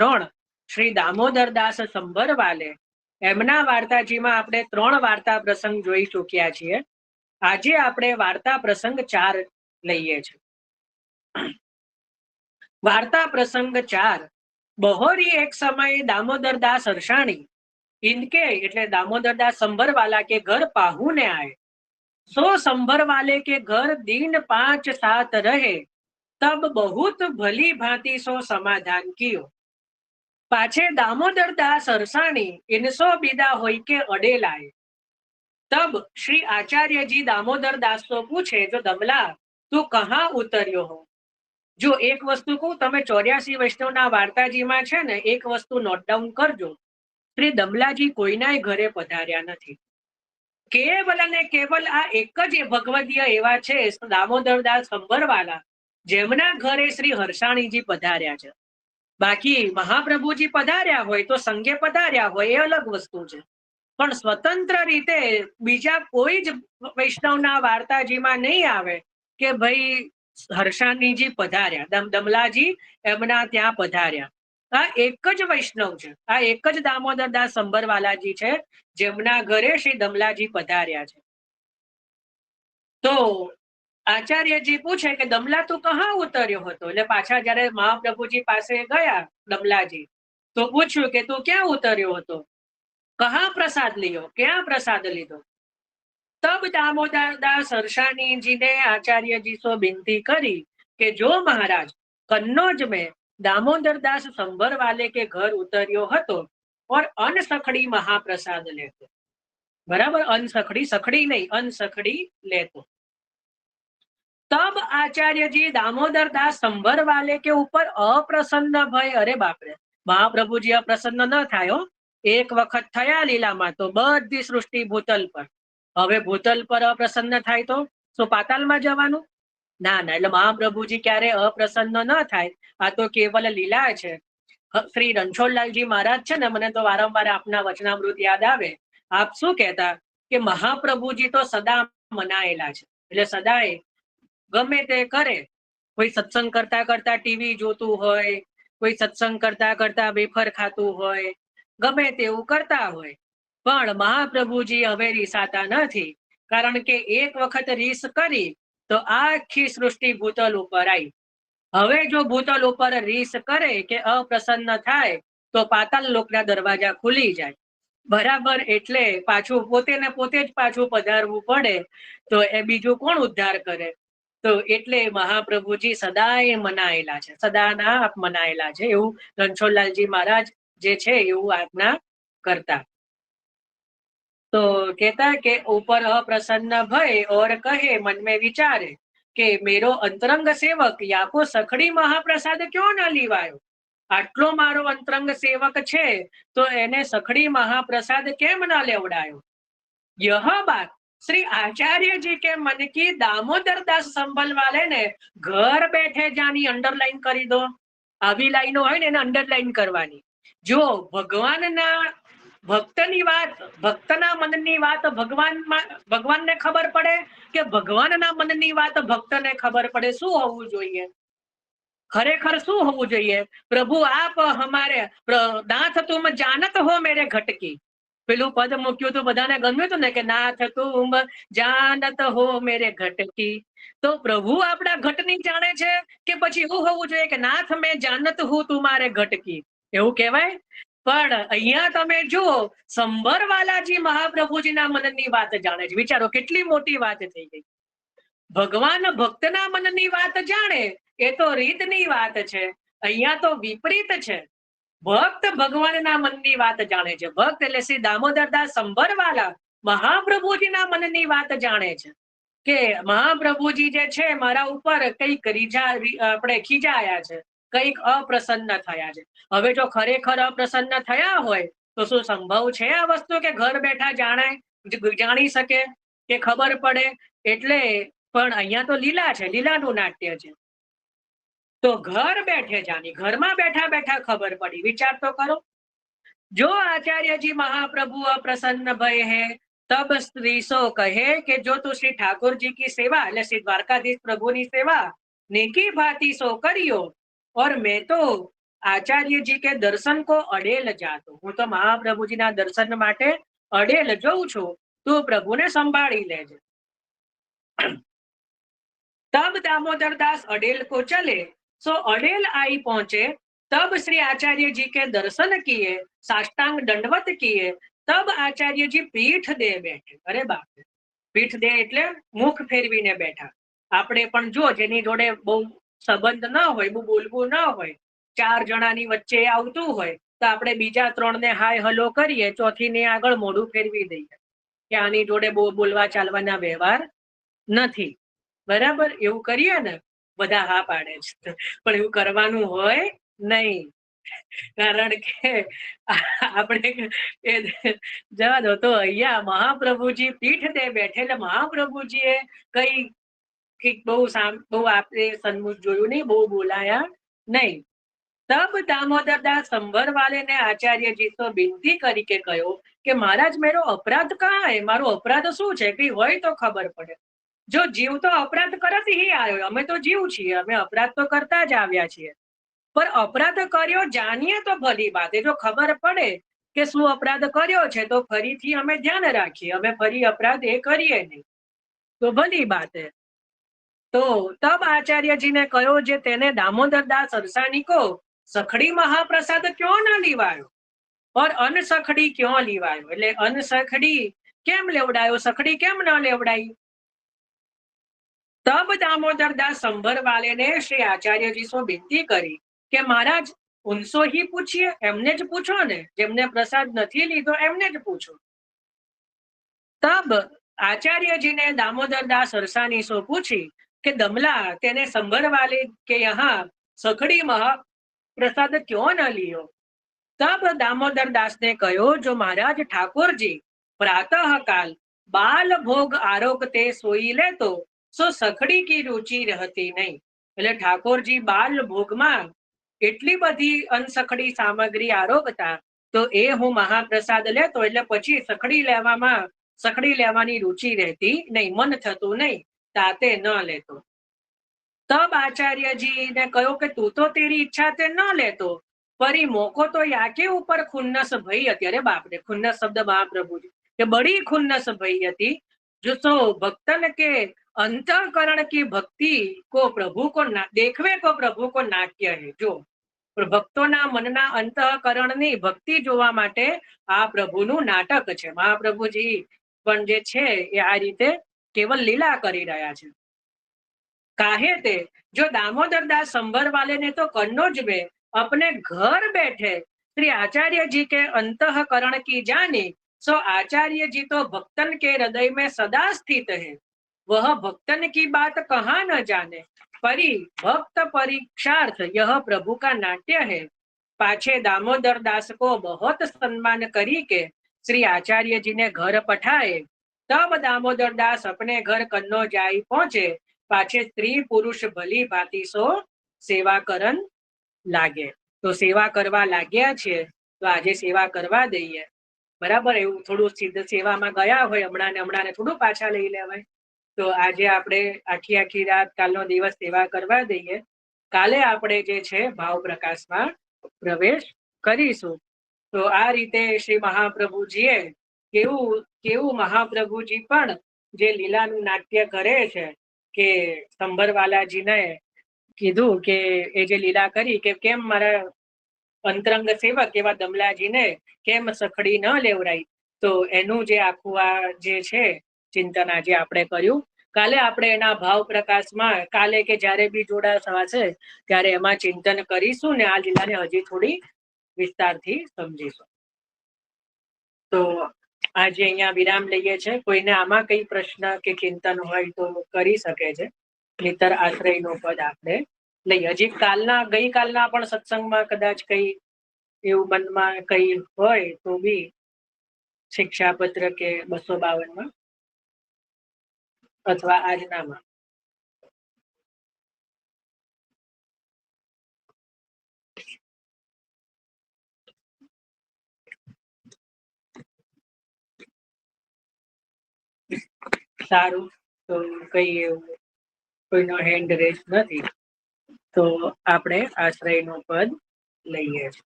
ત્રણ શ્રી દામોદરદાસ સંભરવાલે એમના વાર્તાજીમાં આપણે 3 વાર્તા પ્રસંગ જોઈ ચૂક્યા છીએ. આજે આપણે વાર્તા પ્રસંગ 4 લઈએ છીએ. વાર્તા પ્રસંગ 4. બહોરી એક સમય दामोदरदास हर्षाणी इनके એટલે दामोदरदास संभरवाला के घर पाहुने आए. सो संभरवाले के घर दिन 5-7 रहे. तब बहुत भली भांति सो समाधान कियो. पाछे दामोदरदास हर्षाणी इनसो बिदा होई के अडे लाए. तब श्री आचार्य जी दामोदरदास तो पूछे जो दमला तू कहाँ उतर्यो हो. જો એક વસ્તુ કહું, તમે 84 વૈષ્ણવના વાર્તાજીમાં છે ને એક વસ્તુ નોટ ડાઉન કરજો. શ્રી દમલાજી કોઈનાય ઘરે પધાર્યા નથી. કેવલ અને કેવલ આ એક જ ભગવદીય એવા છે દામોદરદાસ સંભરવાલા જેમના ઘરે શ્રી હર્ષાણીજી પધાર્યા છે. બાકી મહાપ્રભુજી પધાર્યા હોય તો સંઘે પધાર્યા હોય એ અલગ વસ્તુ છે, પણ સ્વતંત્ર રીતે બીજા કોઈ જ વૈષ્ણવના વાર્તાજીમાં નહીં આવે કે ભાઈ હર્ષાણીજી પધાર્યા, દમલાજી એમના ત્યાં પધાર્યા. આ એક જ વૈષ્ણવ છે, આ એક જ દામોદરદાસ સંભરવાલાજી છે જેમના ઘરે શ્રી દમલાજી પધાર્યા છે. તો આચાર્યજી પૂછે કે દમલા તું કહા ઉતર્યો હતો. એટલે પાછા જયારે મહાપ્રભુજી પાસે ગયા દમલાજી તો પૂછ્યું કે તું ક્યાં ઉતર્યો હતો, કહા પ્રસાદ लियो, ક્યાં પ્રસાદ લીધો. तब दामोदरदास हर्षाणी जी ने आचार्य जी से विनती करी कि जो महाराज कन्नौज में दामोदरदास संभरवाले के घर उतर्यो हतो और अनसखड़ी महाप्रसाद लेतो. बराबर, अनसखड़ी, सखड़ी नहीं, अनसखड़ी लेतो. तब आचार्य जी दामोदरदास संभरवाले के ऊपर अप्रसन्न भय. अरे बाप रे, महाप्रभु जी अप्रसन्न न थायो. एक वखत थया लीलामां तो बधी सृष्टि भूतल पर. હવે ભૂતલ પર અપ્રસન્ન થાય તો શું પાતાલમાં જવાનું? ના ના, એટલે મહાપ્રભુજી ક્યારે અપ્રસન્ન ન થાય. આ તો કેવલ લીલા છે. શ્રી રણછોડલાલજી મહારાજ છે ને, મને તો વારંવાર આપના વચનામૃત યાદ આવે. આપ શું કહેતા કે મહાપ્રભુજી તો સદા મનાયેલા છે, એટલે સદાય ગમે તે કરે. કોઈ સત્સંગ કરતા કરતા ટીવી જોતું હોય, કોઈ સત્સંગ કરતા કરતા વેફર ખાતું હોય, ગમે તેવું કરતા હોય, પણ મહાપ્રભુજી હવે રીસાતા નથી. કારણ કે એક વખત રીસ કરી તો આખી સૃષ્ટિ ભૂતલ ઉપર આવી. હવે જો ભૂતલ ઉપર રીસ કરે કે અપ્રસન્ન થાય તો પાતાલ લોકના દરવાજા ખુલી જાય. બરાબર, એટલે પાછું પોતે ને પોતે જ પાછું પધારવું પડે તો એ બીજું કોણ ઉદ્ધાર કરે. તો એટલે મહાપ્રભુજી સદાય મનાયેલા છે, સદાના મનાયેલા છે, એવું રણછોડલાલજી મહારાજ જે છે એવું આજ્ઞા કરતા. तो कहता है कि ऊपर अप्रसन्न भय और कहे मन में विचारे कि मेरो अंतरंग सेवक याको सखड़ी महाप्रसाद क्यों न लीवायो. आटलो मारो अंतरंग सेवक छे तो एने सखड़ी महाप्रसाद केम न लेवडायो. यह बात श्री आचार्य जी के मन की दामोदरदास संभलवाले ने घर बैठे जानी अंडरलाइन करी दो. આવી લાઈનો હોય ને એને અંડરલાઈન કરવાની. જો ભગવાનના ભક્તની વાત, ભક્તના મનની વાત ભગવાનને ખબર પડે કે ભગવાનના મનની વાત ભક્તને ખબર પડે. શું હોવું જોઈએ? ખરેખર શું હોવું જોઈએ? પ્રભુ આપ હમારે નાથ તુમ જાનત હો મેરે ઘટકી. પેલું પદ મૂક્યું હતું, બધાને ગમ્યું હતું ને કે નાથ તુમ જાનત હો મેરે ઘટકી. તો પ્રભુ આપણા ઘટની જાણે છે કે પછી એવું હોવું જોઈએ કે નાથ મેં જાનત હું તુમારે ઘટકી, એવું કહેવાય? પણ અહીંયા તમે જુઓ, સંભરવાલાજી મહાપ્રભુજીના મનની વાત જાણે છે. વિચારો કેટલી મોટી વાત થઈ ગઈ. ભગવાન ભક્તના મનની વાત જાણે એ તો રીતની વાત છે. અહીંયા તો વિપરીત છે. ભક્ત ભગવાનના મનની વાત જાણે છે. ભક્ત એટલે શ્રી દામોદરદાસ સંભરવાલા મહાપ્રભુજીના મનની વાત જાણે છે કે મહાપ્રભુજી જે છે મારા ઉપર કઈક આપણે ખીજાયા છે, કઈક અપ્રસન્ન થયા છે. હવે જો ખરેખર અપ્રસન્ન થયા હોય તો શું સંભવ છે આ વસ્તુ કે ઘર બેઠા જાણી શકે કે ખબર પડે? એટલે પણ અહીંયા તો લીલા છે, લીલાનું નાટ્ય છે. તો ઘર બેઠે જાની, ઘરમાં બેઠા બેઠા ખબર પડી. વિચાર તો કરો. જો આચાર્યજી महाप्रभु अप्रसन्न भय है तब स्त्री सो कहे कि जो तू श्री ठाकुर जी की सेवा એટલે શ્રી દ્વારકાધીશ પ્રભુની સેવા નેકી ભાતી સો કર્યો और मैं तो आचार्य जी के दर्शन को अडेल जातो, हूँ तो महाप्रभुजी ना दर्शन माटे अडेल जऊ छू, तू प्रभु ने संभाળી लेजे। तब दामोदर दास अडेल को चले, सो अडेल आई पहुंचे, तब श्री आचार्य जी के दर्शन किए, साष्टांग दंडवत किए, तब आचार्य जी पीठ दे बैठे। अरे बाप, पीठ दे એટલે મુખ ફેરવીને બેઠા। આપણે પણ જો જેની જોડે બહુ સંબંધ ન હોય, બહુ બોલવું ન હોય, ચાર જણાની વચ્ચે આવતું હોય તો આપણે બીજા ત્રણને હાય હલો કરીએ, ચોથીને આગળ મોઢું ફેરવી દઈએ કે આની જોડે બહુ બોલવા ચાલવાના વ્યવહાર નથી, બરાબર? એવું કરીએ ને, બધા હા પાડે છે, પણ એવું કરવાનું હોય નહીં, કારણ કે આપણે જવા દો। તો અહીંયા મહાપ્રભુજી પીઠ દે બેઠે, એટલે મહાપ્રભુજીએ કઈ બહુ આપણે સન્મુખ જોયું નહીં, બહુ બોલાયા નહીં। तब दामोदर दास संभरवाले ने आचार्य जी तो विनती करी के कहो कि महाराज मेरो अपराध कहाँ है, मारो अपराध शू है, कई होय तो खबर पड़े। जो जीव तो अपराध करत ही आयो, अमे तो जीव छीए, अमे अपराध तो करता ज आव्या छीए, पर अपराध कर्यो जानिए तो भली बात है। जो खबर पड़े के शू अपराध कर्यो छे तो फरीथी अमे ध्यान राखीए, अमे फरी अपराध ए करीए नहीं, तो भली बात है। तो तब आचार्य जी ने कहो जे तेने दामोदर दास अरसानी को सखड़ी महाप्रसाद क्यों न लीवायो और अन्न सखड़ी क्यों लीवायो, એટલે અન્ન સખડી કેમ લેવડાયો, સખડી કેમ ન લેવડાઈ? तब दामोदर दास संभरवाले ने श्री आचार्य जी से विनती करी કે महाराज उनसो ही पूछिए, एमने ज पूछो ने, जेमने प्रसाद નથી લીધો એમને જ પૂછો। तब आचार्य जी ने दामोदर दास अरसानी से पूछी कि दमला तेने संभरवाले के यहाँ सखड़ी महाप्रसाद क्यों न लियो? तब दामोदर दास ने कहो जो महाराज ठाकुर जी प्रातः काल बाल भोग आरोगते सोई ले तो सो सखड़ी की रुचि रहती नहीं। એટલે ઠાકોરજી બાલ ભોગમાં એટલી બધી અનસખડી સામગ્રી આરોગતા, તો એ હું મહાપ્રસાદ લેતો એટલે પછી સખડી લેવાની રુચિ રહેતી નહીં, મન થતું નહીં, તાતે ન લેતો। तब आचार्य जी ने कहो कि तू तो तेरी इच्छा ते न लेतो, परी मोको तो याके ऊपर खुन्नस भई हती। अरे बाप रे, खुन्नस शब्द महाप्रभु जी के बड़ी खुन्नस भई हती। जो सो भक्तन के अंतःकरण की भक्ति को प्रभु को देखवे को प्रभु को नाट्य है। जो भक्तोना मनना अंतःकरणनी भक्ति जोवा माटे आ प्रभुનું नाटक છે। મહાપ્રભુજી પણ જે છે એ આ રીતે કેવલ લીલા કરી રહ્યા છે। काहे ते जो दामोदर दास संभरवाले ने तो कन्नौज में अपने घर बैठे श्री आचार्य जी के अंतःकरण की जानी, सो आचार्य जी तो भक्तन के हृदय में सदा स्थित है। वह भक्तन की बात कहाँ न जाने, परी भक्त परीक्षार्थ यह प्रभु का नाट्य है। पाछे दामोदर दास को बहुत सम्मान करी के श्री आचार्य जी ने घर पठाए। तब दामोदर दास अपने घर कन्नौज आई पहुंचे। पाछे स्त्री पुरुष भली भांति सो सेवा करन लागे। तो सेवा करवा लाग्या छे, तो आजे सेवा करवा दઈએ, बराबर? એવું થોડું સિદ્ધ સેવામાં ગયા હોય હમણાં ને થોડું પાછા લઈ લેવાય। તો આજે આપણે આખી રાત કાલનો દિવસ સેવા કરવા દઈએ, કાલે આપણે જે છે ભાવ પ્રકાશમાં પ્રવેશ કરીશું। તો આ રીતે શ્રી મહાપ્રભુજીએ કેવું મહાપ્રભુજી પણ જે લીલાનું નાટ્ય કરે છે કે સંભરવાલાજીને કીધું કે એ જે લીલા કરી કે કેમ મારા અંતરંગ સેવક એવા દમલાજીને કેમ સખડી ન લેવડાઈ, તો એનું જે આખું આ જે છે ચિંતન આજે આપણે કર્યું। કાલે આપણે એના ભાવ પ્રકાશમાં કાલે કે જ્યારે બી જોડા થશે ત્યારે એમાં ચિંતન કરીશું ને આ લીલાને હજી થોડી વિસ્તારથી સમજીશું। તો આજે અહીંયા વિરામ લઈએ છે। કોઈને આમાં કઈ પ્રશ્ન કે ચિંતન હોય તો કરી શકે છે, નહીતર આશ્રયનું પદ આપણે લઈએ। હજી ગઈકાલના પણ સત્સંગમાં કદાચ કઈ એવું મનમાં કઈ હોય તો બી શિક્ષાપત્ર કે 252 અથવા આજનામાં। સારું, તો કઈ એવું કોઈનો હેન્ડ રેસ નથી, તો આપણે આશ્રયનું પદ લઈએ છીએ।